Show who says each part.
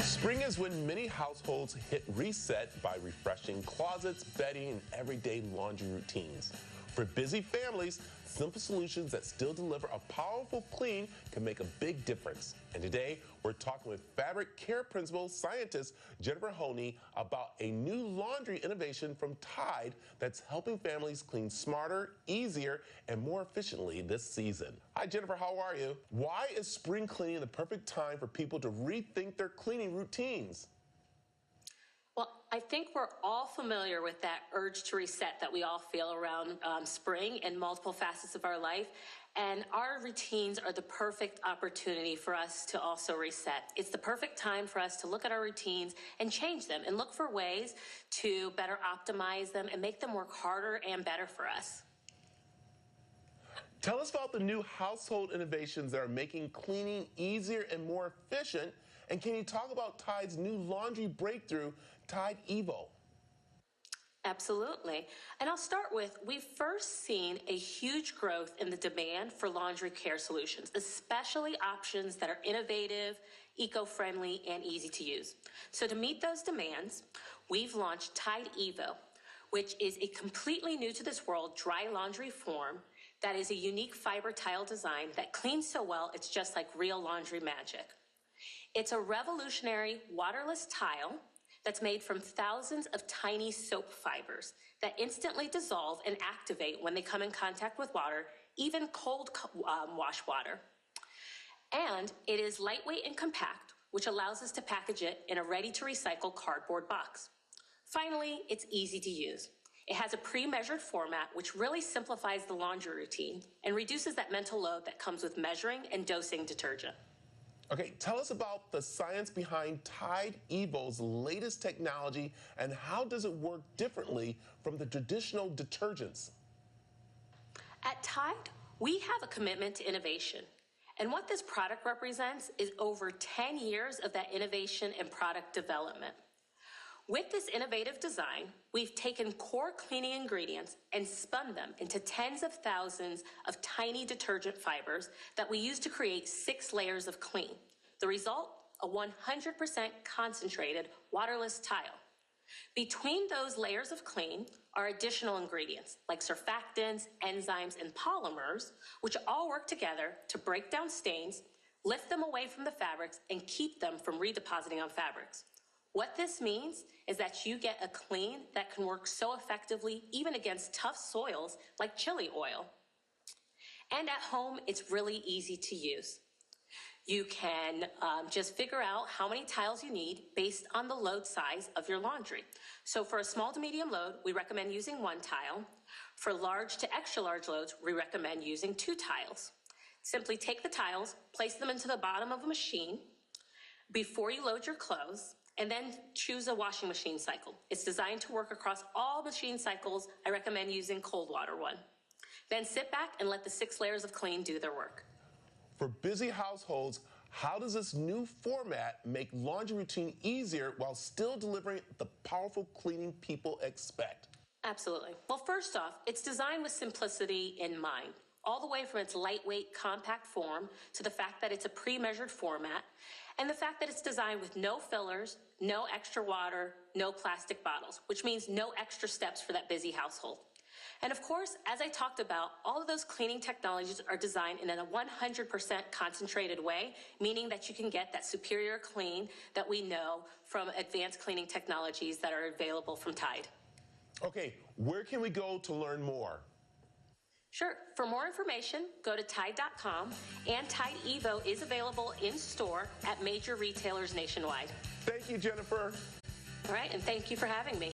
Speaker 1: Spring is when many households hit reset by refreshing closets, bedding, and everyday laundry routines. For busy families, simple solutions that still deliver a powerful clean can make a big difference. And today, we're talking with fabric care principal scientist Jennifer Ahoni about a new laundry innovation from Tide that's helping families clean smarter, easier, and more efficiently this season. Hi, Jennifer, how are you? Why is spring cleaning the perfect time for people to rethink their cleaning routines?
Speaker 2: Well, I think we're all familiar with that urge to reset that we all feel around spring in multiple facets of our life. And our routines are the perfect opportunity for us to also reset. It's the perfect time for us to look at our routines and change them and look for ways to better optimize them and make them work harder and better for us.
Speaker 1: Tell us about the new household innovations that are making cleaning easier and more efficient. And can you talk about Tide's new laundry breakthrough, Tide Evo?
Speaker 2: Absolutely. And I'll start with, we've first seen a huge growth in the demand for laundry care solutions, especially options that are innovative, eco-friendly, and easy to use. So to meet those demands, we've launched Tide Evo, which is a completely new to this world dry laundry form that is a unique fiber tile design that cleans so well it's just like real laundry magic. It's a revolutionary waterless tile that's made from thousands of tiny soap fibers that instantly dissolve and activate when they come in contact with water, even cold wash water. And it is lightweight and compact, which allows us to package it in a ready-to-recycle cardboard box. Finally, it's easy to use. It has a pre-measured format, which really simplifies the laundry routine and reduces that mental load that comes with measuring and dosing detergent.
Speaker 1: Okay, tell us about the science behind Tide Evo's latest technology and how does it work differently from the traditional detergents?
Speaker 2: At Tide, we have a commitment to innovation. And what this product represents is over 10 years of that innovation and product development. With this innovative design, we've taken core cleaning ingredients and spun them into tens of thousands of tiny detergent fibers that we use to create 6 layers of clean. The result, a 100% concentrated waterless tile. Between those layers of clean are additional ingredients like surfactants, enzymes, and polymers, which all work together to break down stains, lift them away from the fabrics, and keep them from redepositing on fabrics. What this means is that you get a clean that can work so effectively even against tough soils like chili oil. And at home, it's really easy to use. You can just figure out how many tiles you need based on the load size of your laundry. So for a small to medium load, we recommend using 1 tile. For large to extra large loads, we recommend using 2 tiles. Simply take the tiles, place them into the bottom of a machine before you load your clothes, and then choose a washing machine cycle. It's designed to work across all machine cycles. I recommend using cold water one. Then sit back and let the 6 layers of clean do their work.
Speaker 1: For busy households, how does this new format make laundry routine easier while still delivering the powerful cleaning people expect?
Speaker 2: Absolutely. Well, first off, it's designed with simplicity in mind, all the way from its lightweight, compact form to the fact that it's a pre-measured format, and the fact that it's designed with no fillers, no extra water, no plastic bottles, which means no extra steps for that busy household. And of course, as I talked about, all of those cleaning technologies are designed in a 100% concentrated way, meaning that you can get that superior clean that we know from advanced cleaning technologies that are available from Tide.
Speaker 1: Okay, where can we go to learn more?
Speaker 2: Sure. For more information, go to Tide.com, and Tide Evo is available in store at major retailers nationwide.
Speaker 1: Thank you, Jennifer.
Speaker 2: All right, and thank you for having me.